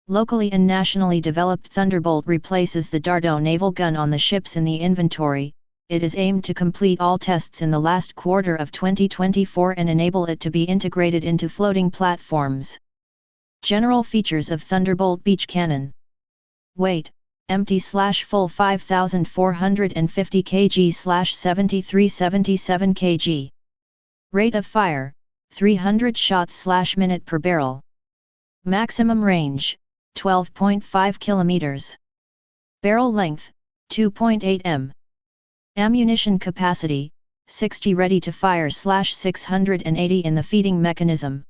Locally and nationally developed Thunderbolt replaces the DARDO naval gun on the ships in the inventory. It is aimed to complete all tests in the last quarter of 2024 and enable it to be integrated into floating platforms. General features of Thunderbolt Beach Cannon. Weight: empty/full 5,450 kg/7377 kg. Rate of fire: 300 shots/minute per barrel. Maximum range: 12.5 km. Barrel length: 2.8 m. Ammunition capacity: 60 ready to fire/680 in the feeding mechanism.